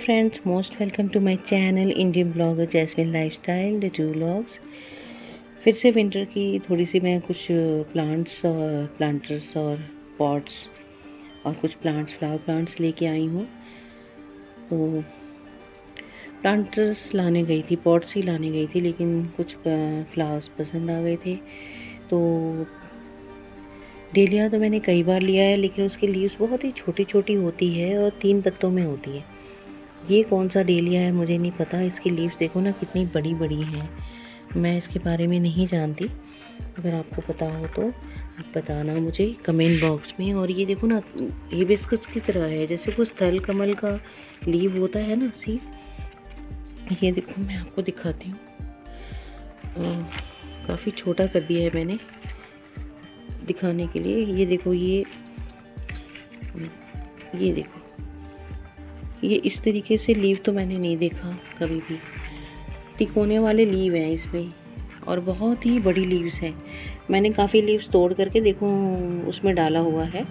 Friends, most welcome to my channel Indian blogger Jasmine lifestyle the two vlogs. फिर से winter की थोड़ी सी मैं कुछ प्लांटर्स और पॉट्स और कुछ फ्लावर प्लांट्स लेके आई हूँ। तो प्लांटर्स लाने गई थी, पॉट्स ही लाने गई थी, लेकिन कुछ फ्लावर्स पसंद आ गए थे। तो डेलिया तो मैंने कई बार लिया है, लेकिन उसकी लीव्स बहुत ही छोटी छोटी होती है और 3 पत्तों में होती है। ये कौन सा डेलिया है मुझे नहीं पता। इसकी लीव्स देखो ना कितनी बड़ी बड़ी हैं। मैं इसके बारे में नहीं जानती, अगर आपको पता हो तो आप बताना मुझे कमेंट बॉक्स में। और ये देखो ना, हिबिस्कस की तरह है, जैसे कुछ थल कमल का लीव होता है ना, सी। ये देखो, मैं आपको दिखाती हूँ। काफ़ी छोटा कर दिया है मैंने दिखाने के लिए। ये देखो, ये देखो, ये इस तरीके से लीव तो मैंने नहीं देखा कभी भी। तिकोने वाले लीव हैं इसमें और बहुत ही बड़ी लीव्स हैं। मैंने काफ़ी लीव्स तोड़ करके देखो उसमें डाला हुआ है,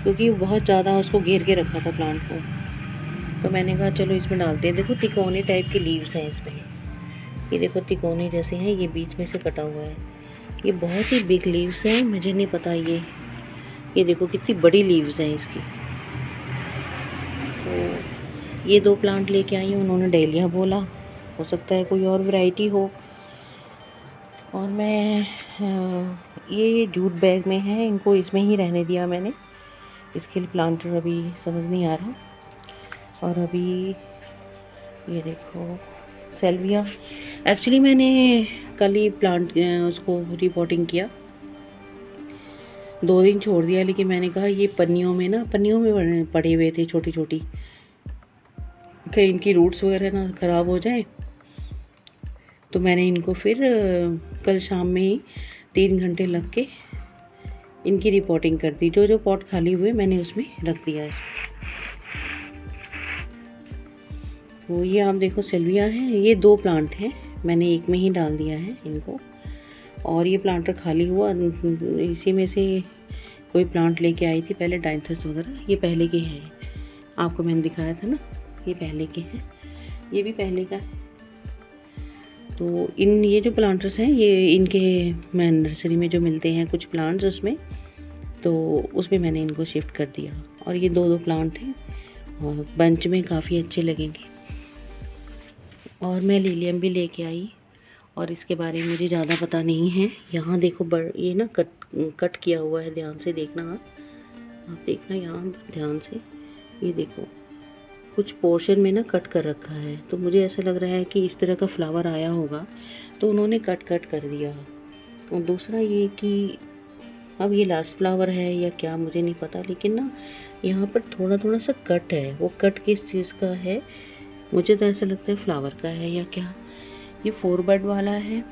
क्योंकि बहुत ज़्यादा उसको घेर के रखा था प्लांट को। तो मैंने कहा चलो इसमें डालते हैं। देखो, तिकोने टाइप की लीव्स हैं इसमें। ये देखो, तिकोने जैसे हैं, ये बीच में से कटा हुआ है। ये बहुत ही बिग लीव्स हैं, मुझे नहीं पता। ये देखो कितनी बड़ी लीव्स हैं इसकी। तो ये 2 प्लांट लेके आई हूँ। उन्होंने डेलिया बोला, हो सकता है कोई और वैरायटी हो। और मैं ये जूट बैग में है, इनको इसमें ही रहने दिया मैंने। इसके लिए प्लांटर अभी समझ नहीं आ रहा। और अभी ये देखो सेल्विया। एक्चुअली मैंने कल ही प्लांट उसको रिपोर्टिंग किया, 2 दिन छोड़ दिया, लेकिन मैंने कहा ये पन्नियों में पड़े हुए थे छोटी छोटी, कहीं इनकी रूट्स वगैरह ना ख़राब हो जाए। तो मैंने इनको फिर कल शाम में ही 3 घंटे लग के इनकी रिपोर्टिंग कर दी। जो पॉट खाली हुए मैंने उसमें रख दिया। तो ये आप देखो सेल्विया है। ये 2 प्लांट हैं, मैंने एक में ही डाल दिया है इनको। और ये प्लांटर खाली हुआ, इसी में से कोई प्लांट लेके आई थी पहले, डाइथस वगैरह। ये पहले के हैं, आपको मैंने दिखाया था ना, ये पहले के हैं। ये भी पहले का है। तो ये जो प्लांटर्स हैं, ये इनके मैं नर्सरी में जो मिलते हैं कुछ प्लांट्स, उसमें तो उसमें मैंने इनको शिफ्ट कर दिया। और ये 2 प्लांट हैं और बंच में काफ़ी अच्छे लगेंगे। और मैं लिलियम भी लेके आई, और इसके बारे में मुझे ज़्यादा पता नहीं है। यहाँ देखो ये ना कट किया हुआ है, ध्यान से देखना। आप देखना यहाँ ध्यान से, ये देखो कुछ पोर्शन में ना कट कर रखा है। तो मुझे ऐसा लग रहा है कि इस तरह का फ्लावर आया होगा, तो उन्होंने कट कर दिया। और दूसरा ये कि अब ये लास्ट फ्लावर है या क्या मुझे नहीं पता, लेकिन ना यहाँ पर थोड़ा थोड़ा सा कट है। वो कट किस चीज़ का है, मुझे तो ऐसा लगता है फ्लावर का है या क्या। ये 4 बड वाला है,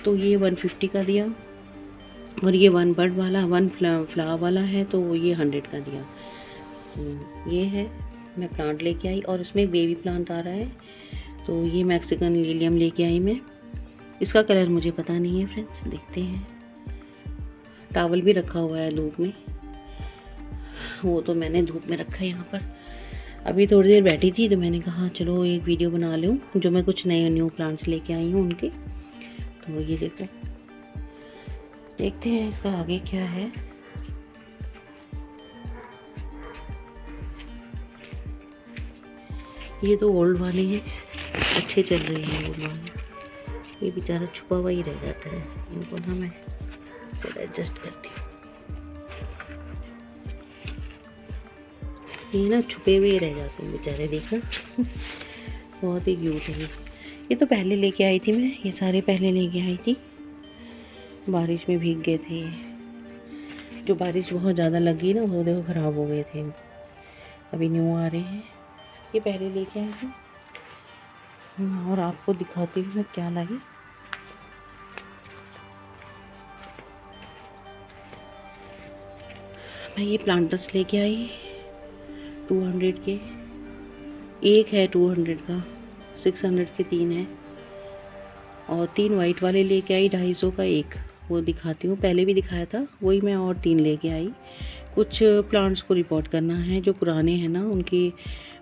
तो ये 150 का दिया। और ये 1 बड वाला 1 फ्लावर वाला है, तो ये 100 का दिया। ये है, मैं प्लांट लेके आई। और उसमें एक बेबी प्लांट आ रहा है, तो ये मैक्सिकन लिलियम लेके आई मैं। इसका कलर मुझे पता नहीं है फ्रेंड्स, देखते हैं। टावल भी रखा हुआ है धूप में, वो तो मैंने धूप में रखा है यहाँ पर। अभी थोड़ी देर बैठी थी, तो मैंने कहा चलो एक वीडियो बना लूँ, जो मैं कुछ नए न्यू प्लांट्स लेके आई हूँ उनके। तो ये देखो, देखते हैं इसका आगे क्या है। ये तो ओल्ड वाले हैं, अच्छे चल रहे हैं ओल्ड वाले। ये बेचारा छुपा हुआ ही रह जाता है, इनको ना मैं थोड़ा एडजस्ट करती हूँ। ये ना छुपे हुए ही रह जाते हैं बेचारे, देखना। बहुत ही क्यूट है ये तो पहले लेके आई थी मैं, ये सारे पहले लेके आई थी। बारिश में भीग गए थे, जो बारिश बहुत ज़्यादा लगी ना, वो देखो ख़राब हो गए थे। अभी न्यू आ रहे हैं, ये पहले लेके आई थी। और आपको दिखाती हूँ मैं क्या लाई। मैं ये प्लांटर्स लेके आई 200 के, एक है 200 का, 600 के 3 है। और 3 वाइट वाले लेके आई 250 का एक, वो दिखाती हूँ। पहले भी दिखाया था वही मैं, और 3 लेके आई कुछ प्लांट्स को रिपोर्ट करना है जो पुराने हैं ना, उनकी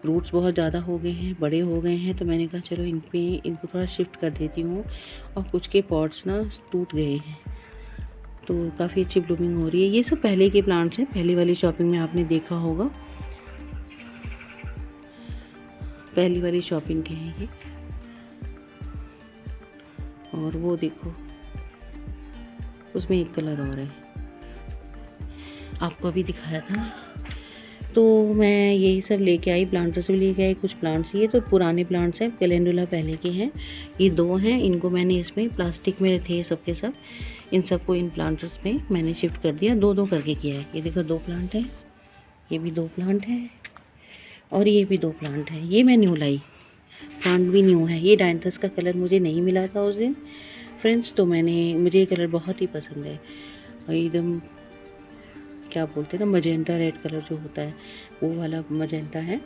रूट्स बहुत ज़्यादा हो गए हैं, बड़े हो गए हैं, तो मैंने कहा चलो इनको थोड़ा शिफ्ट कर देती हूँ। और कुछ के पॉट्स ना टूट गए हैं, तो काफ़ी अच्छी ब्लूमिंग हो रही है। ये सब पहले के प्लांट्स हैं, पहले वाली शॉपिंग में आपने देखा होगा, पहली वाली शॉपिंग के हैं ये। और वो देखो, उसमें एक कलर और है, आपको अभी दिखाया था। तो मैं यही सब लेके आई, प्लांटर्स भी लेके आई, कुछ प्लांट्स। ये तो पुराने प्लांट्स हैं, कैलेंडुला पहले के हैं। ये 2 हैं, इनको मैंने इसमें प्लास्टिक में थे सब के सब, इन सबको इन प्लांटर्स में मैंने शिफ्ट कर दिया, 2-2 करके किया है। ये देखो 2 प्लांट हैं, ये भी 2 प्लांट हैं, और ये भी 2 प्लांट हैं। ये मैं न्यू लाई, प्लांट भी न्यू है। ये डायंथस का कलर मुझे नहीं मिला था उस दिन फ्रेंड्स, तो मुझे ये कलर बहुत ही पसंद है, एकदम क्या बोलते हैं ना, मजेंटा रेड कलर जो होता है, वो वाला मजेंटा है।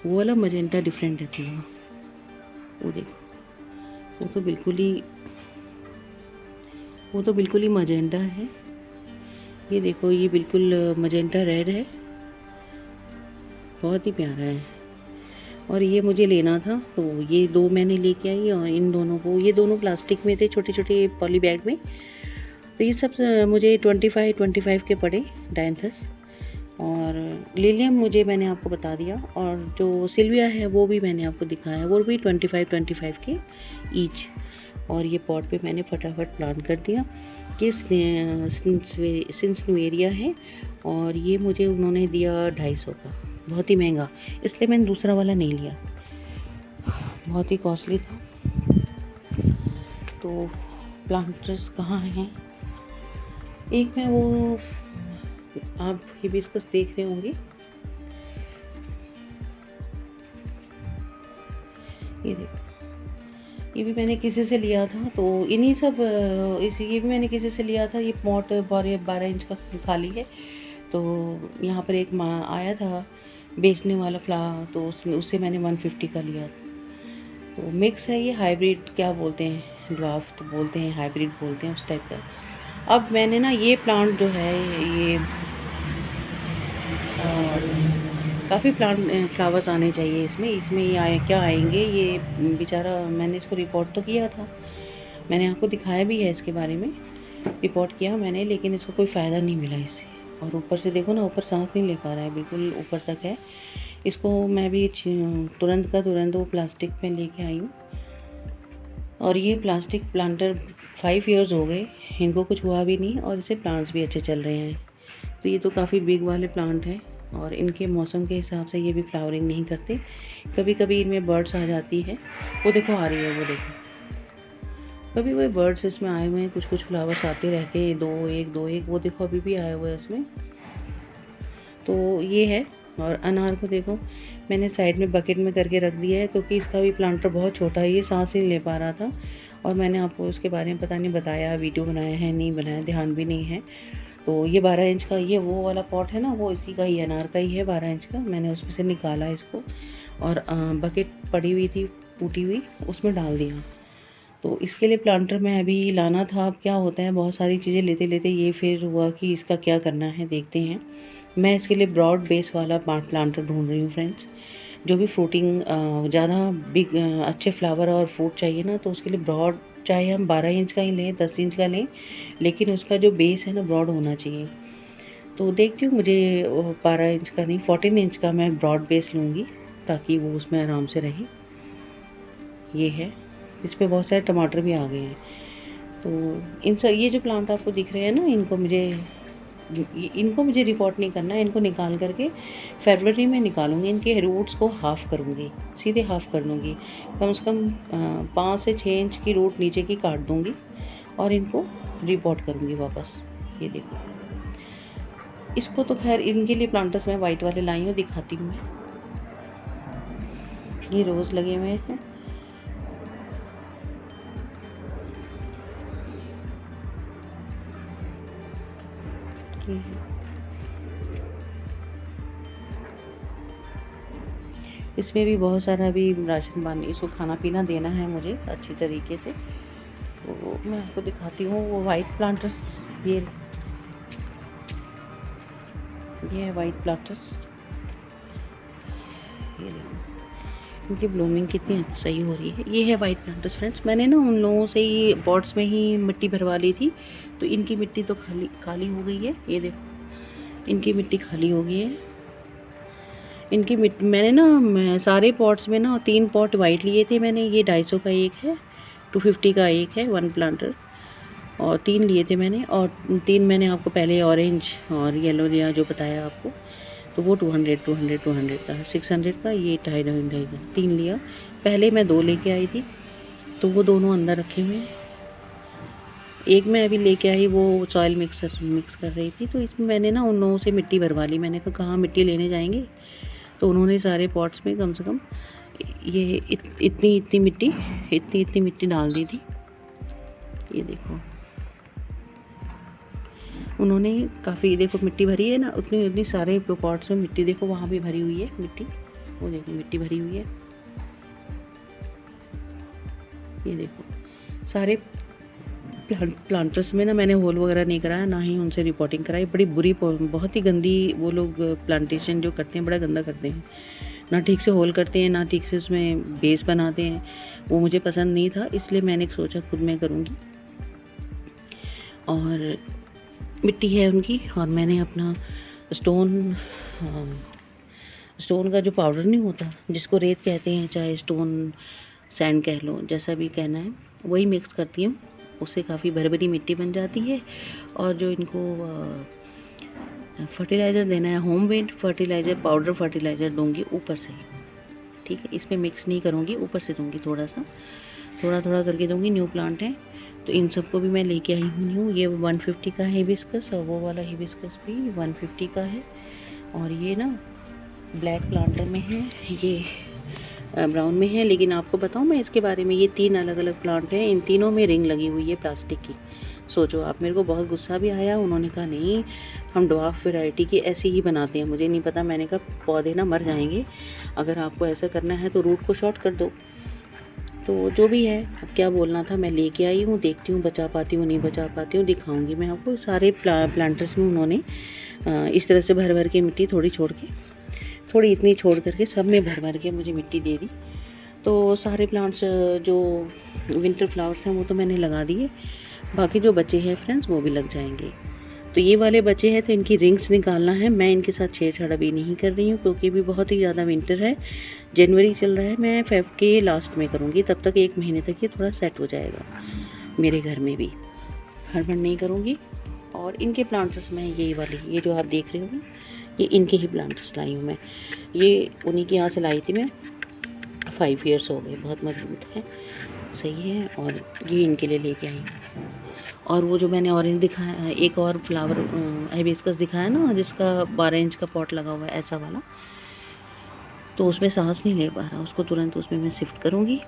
वो वाला मजेंटा डिफरेंट है थोड़ा, वो देखो, वो तो बिल्कुल ही मजेंटा है। ये देखो, ये बिल्कुल मजेंटा रेड है, बहुत ही प्यारा है। और ये मुझे लेना था, तो ये 2 मैंने लेके आई, और इन दोनों को, ये दोनों प्लास्टिक में थे, छोटे छोटे पॉली बैग में। तो ये सब मुझे 25 के पड़े डायंथस। और लिलियम मैंने आपको बता दिया, और जो सिल्विया है वो भी मैंने आपको दिखाया, वो भी 25 के ईच। और ये पॉट पे मैंने फटाफट प्लांट कर दिया। ये सिंसनुएरिया है, और ये मुझे उन्होंने दिया 250 का, बहुत ही महंगा, इसलिए मैंने दूसरा वाला नहीं लिया, बहुत ही कॉस्टली था। तो प्लांटर्स कहाँ हैं? एक में वो, आप हिबिस्कस देख रहे होंगे, ये देखो, ये भी मैंने किसी से लिया था, तो इन्हीं सब ये भी मैंने किसी से लिया था। ये पॉट 12 इंच का खाली है, तो यहाँ पर एक आया था बेचने वाला फ्लावर, तो उससे मैंने 150 का लिया था। तो मिक्स है ये, हाइब्रिड क्या बोलते हैं, ड्वार्फ बोलते हैं, हाइब्रिड बोलते हैं, उस टाइप का। अब मैंने ना ये प्लांट जो है, ये काफ़ी फ्लावर्स आने चाहिए इसमें ये क्या आएंगे, ये बेचारा, मैंने इसको रिपोर्ट तो किया था, मैंने आपको दिखाया भी है इसके बारे में, रिपोर्ट किया मैंने, लेकिन इसको कोई फ़ायदा नहीं मिला इससे। और ऊपर से देखो ना, ऊपर सांस नहीं ले पा रहा है, बिल्कुल ऊपर तक है। इसको मैं भी तुरंत वो प्लास्टिक में लेके आई हूँ। और ये प्लास्टिक प्लांटर 5 ईयर्स हो गए, इनको कुछ हुआ भी नहीं, और इससे प्लांट्स भी अच्छे चल रहे हैं। तो ये तो काफ़ी बिग वाले प्लांट हैं, और इनके मौसम के हिसाब से ये भी फ्लावरिंग नहीं करते, कभी कभी इनमें बर्ड्स आ जाती है, वो देखो आ रही है, वो देखो, कभी वो बर्ड्स इसमें आए हुए हैं, कुछ फ्लावर्स आते रहते हैं, 2 1 वो देखो अभी भी आए हुए हैं इसमें। तो ये है। और अनार को देखो, मैंने साइड में बकेट में करके रख दिया है, क्योंकि इसका भी प्लांटर बहुत छोटा है, ये सांस नहीं ले पा रहा था, और मैंने आपको उसके बारे में पता नहीं बताया, वीडियो बनाया है नहीं बनाया, ध्यान भी नहीं है। तो ये 12 इंच का, ये वो वाला पॉट है ना, वो इसी का ही, अनार का ही है, 12 इंच का। मैंने उसमें से निकाला इसको, और बकेट पड़ी हुई थी टूटी हुई, उसमें डाल दिया। तो इसके लिए प्लांटर मैं अभी लाना था। अब क्या होता है, बहुत सारी चीज़ें लेते लेते ये फिर हुआ कि इसका क्या करना है, देखते हैं। मैं इसके लिए ब्रॉड बेस वाला प्लांटर ढूंढ रही हूँ फ्रेंड्स, जो भी फ्रूटिंग ज़्यादा बिग अच्छे फ्लावर और फ्रूट चाहिए ना, तो उसके लिए ब्रॉड, चाहे हम 12 इंच का ही लें, 10 इंच का लें, लेकिन उसका जो बेस है ना ब्रॉड होना चाहिए। तो देखती हूँ, मुझे 12 इंच का नहीं, 14 इंच का मैं ब्रॉड बेस लूँगी, ताकि वो उसमें आराम से रहे। ये है, इस पर बहुत सारे टमाटर भी आ गए हैं। तो ये जो प्लांट आपको दिख रहे हैं ना, इनको मुझे रिपोर्ट नहीं करना है, इनको निकाल करके फरवरी में निकालूंगी, इनके रूट्स को हाफ़ करूँगी, सीधे हाफ़ कर दूँगी, कम से कम 5 से 6 इंच की रूट नीचे की काट दूँगी, और इनको रिपोर्ट करूँगी वापस। ये देखो, इसको तो खैर इनके लिए प्लांटर्स मैं वाइट वाले लाई हूँ, दिखाती हूँ मैं। ये रोज़ लगे हुए हैं, इसमें भी बहुत सारा अभी राशन पानी, इसको खाना पीना देना है मुझे अच्छी तरीके से। तो मैं आपको दिखाती हूँ वो वाइट प्लांटर्स। ये है वाइट प्लांटर्स, ये देखो इनकी ब्लूमिंग कितनी सही हो रही है। ये है वाइट प्लांटर्स फ्रेंड्स। मैंने ना उन लोगों से ही पॉट्स में ही मिट्टी भरवा ली थी, तो इनकी मिट्टी तो खाली हो गई है। ये देखो इनकी मिट्टी खाली हो गई है। इनकी मिट्टी मैंने ना सारे पॉट्स में ना 3 पॉट वाइट लिए थे मैंने। ये 250 का एक है, 250 का एक है 1 प्लांटर, और 3 लिए थे मैंने। और 3 मैंने आपको पहले ऑरेंज और येलो दिया जो बताया आपको, तो वो 200 का, 600 का, ये 250 का 3 लिया। पहले मैं 2 लेके आई थी, तो वो दोनों अंदर रखे हुए हैं। एक मैं अभी लेके आई, वो सॉइल मिक्स कर रही थी, तो इसमें मैंने ना उन लोगों से मिट्टी भरवा ली। मैंने कहा कहाँ मिट्टी लेने जाएंगे, तो उन्होंने सारे पॉट्स में कम से कम ये इतनी मिट्टी डाल दी थी। ये देखो उन्होंने काफ़ी, देखो मिट्टी भरी है ना, उतनी सारे पॉट्स में मिट्टी, देखो वहाँ भी भरी हुई है मिट्टी, वो देखो मिट्टी भरी हुई है। ये देखो सारे प्लांटर्स में ना मैंने होल वगैरह नहीं कराया, ना ही उनसे रिपोर्टिंग कराई। बड़ी बुरी, बहुत ही गंदी वो लोग प्लांटेशन जो करते हैं, बड़ा गंदा करते हैं। ना ठीक से होल करते हैं, ना ठीक से उसमें बेस बनाते हैं। वो मुझे पसंद नहीं था, इसलिए मैंने सोचा खुद मैं करूँगी। और मिट्टी है उनकी, और मैंने अपना स्टोन का जो पाउडर नहीं होता, जिसको रेत कहते हैं, चाहे स्टोन सैंड कह लो, जैसा भी कहना है, वही मिक्स करती हूँ। उससे काफ़ी भरी मिट्टी बन जाती है। और जो इनको फर्टिलाइज़र देना है, home made fertiliser, powder fertiliser दूँगी ऊपर से, ठीक है। इसमें मिक्स नहीं करूँगी, ऊपर से दूँगी, थोड़ा करके दूँगी। न्यू प्लांट है तो इन सबको भी मैं लेके आई हूँ। ये 150 का है हिबिस्कस, और वो वाला हिबिस्कस भी 150 का है। और ये ना ब्लैक प्लांटर में है, ये ब्राउन में है। लेकिन आपको बताऊँ मैं इसके बारे में, ये 3 अलग प्लांट हैं, इन तीनों में रिंग लगी हुई है प्लास्टिक की। सोचो आप, मेरे को बहुत गुस्सा भी आया। उन्होंने कहा नहीं, हम ड्वार्फ वैरायटी की ऐसे ही बनाते हैं। मुझे नहीं पता, मैंने कहा पौधे ना मर जाएंगे, अगर आपको ऐसा करना है तो रूट को शॉर्ट कर दो। तो जो भी है, अब क्या बोलना था, मैं लेके आई हूँ, देखती हूँ बचा पाती हूँ नहीं बचा पाती हूँ, दिखाऊंगी मैं आपको। सारे प्लांटर्स में उन्होंने इस तरह से भर के मिट्टी थोड़ी इतनी छोड़ करके सब में भर के मुझे मिट्टी दे दी। तो सारे प्लांट्स जो विंटर फ्लावर्स हैं वो तो मैंने लगा दिए, बाकी जो बचे हैं फ्रेंड्स वो भी लग जाएंगे। तो ये वाले बचे हैं, तो इनकी रिंग्स निकालना है। मैं इनके साथ छेड़छाड़ अभी नहीं कर रही हूँ, क्योंकि अभी बहुत ही ज़्यादा विंटर है, जनवरी चल रहा है। मैं फेब के लास्ट में करूँगी, तब तक 1 महीने तक ये थोड़ा सेट हो जाएगा मेरे घर में भी, हड़बड़ नहीं करूँगी। और इनके प्लांटर्स में ये वाले, ये जो आप देख रहे हो, ये इनके ही प्लांटर्स लाई हूँ मैं। ये उन्हीं के यहाँ से लाई थी मैं, 5 ईयर्स हो गए, बहुत मजबूत है, सही है। और ये इनके लिए लेके आई हूँ। और वो जो मैंने ऑरेंज दिखाया, एक और फ्लावर हाइबिस्कस दिखाया ना, जिसका 12 इंच का पॉट लगा हुआ है, ऐसा वाला, तो उसमें सांस नहीं ले पा रहा, उसको तुरंत उसमें मैं शिफ्ट करूँगी।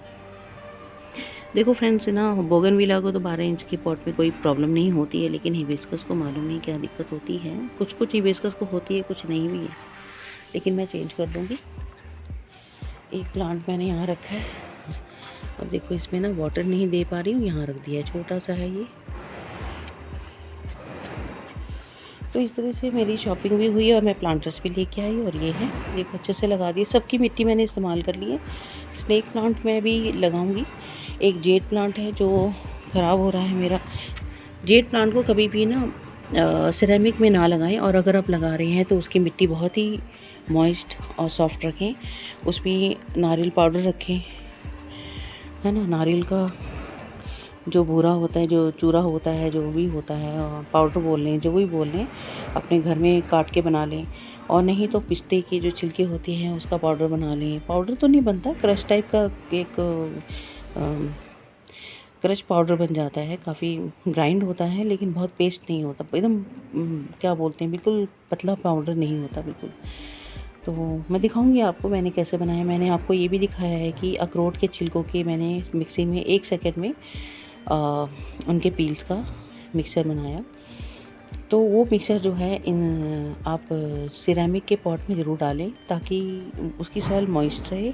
देखो फ्रेंड्स ना, बोगनविला को तो 12 इंच के पॉट में कोई प्रॉब्लम नहीं होती है, लेकिन हिबिस्कस को मालूम नहीं क्या दिक्कत होती है। कुछ हिबिस्कस को होती है, कुछ नहीं भी है, लेकिन मैं चेंज कर दूँगी। एक प्लांट मैंने यहाँ रखा है, अब देखो इसमें ना वाटर नहीं दे पा रही हूँ, यहाँ रख दिया है, छोटा सा है ये। तो इस तरह से मेरी शॉपिंग भी हुई और मैं प्लांटर्स भी लेके आई। और ये है, देखो अच्छे से लगा दिए, सबकी मिट्टी मैंने इस्तेमाल कर ली है। स्नेक प्लांट मैं भी लगाऊंगी। एक जेड प्लांट है जो ख़राब हो रहा है मेरा। जेड प्लांट को कभी भी ना सिरेमिक में ना लगाएं, और अगर आप लगा रहे हैं तो उसकी मिट्टी बहुत ही मॉइस्ट और सॉफ्ट रखें। उसमें नारियल पाउडर रखें, है ना, नारियल का जो बूरा होता है, जो चूरा होता है, जो भी होता है, पाउडर बोल लें, जो भी बोल लें, अपने घर में काट के बना लें। और नहीं तो पिस्ते की जो छिलके होती हैं उसका पाउडर बना लें। पाउडर तो नहीं बनता, क्रश टाइप का एक क्रश पाउडर बन जाता है, काफ़ी ग्राइंड होता है, लेकिन बहुत पेस्ट नहीं होता, एकदम क्या बोलते हैं, बिल्कुल पतला पाउडर नहीं होता बिल्कुल। तो मैं दिखाऊंगी आपको मैंने कैसे बनाया। मैंने आपको ये भी दिखाया है कि अखरोट के छिलकों के मैंने मिक्सी में 1 सेकंड में उनके पील्स का मिक्सचर बनाया। तो वो मिक्सचर जो है आप सिरेमिक के पॉट में ज़रूर डालें, ताकि उसकी सॉइल मॉइस्ट रहे,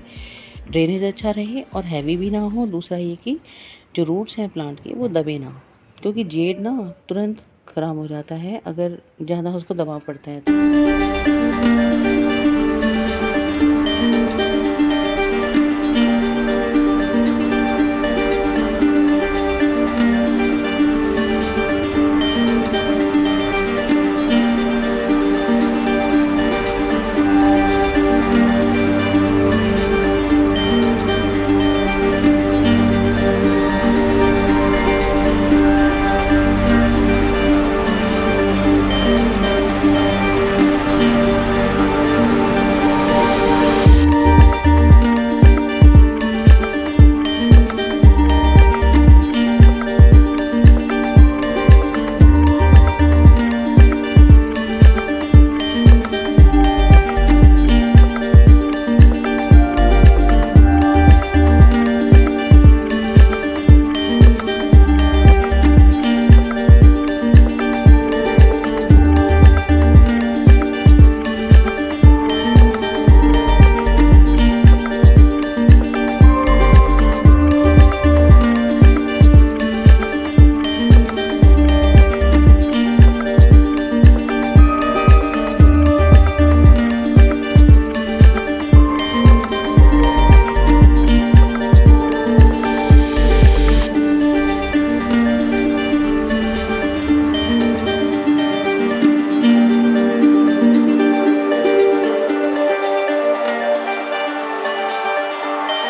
ड्रेनेज अच्छा रहे और हैवी भी ना हो। दूसरा ये कि जो रूट्स हैं प्लांट के वो दबे ना, क्योंकि जेड ना तुरंत ख़राब हो जाता है अगर ज़्यादा उसको दबाव पड़ता है तो।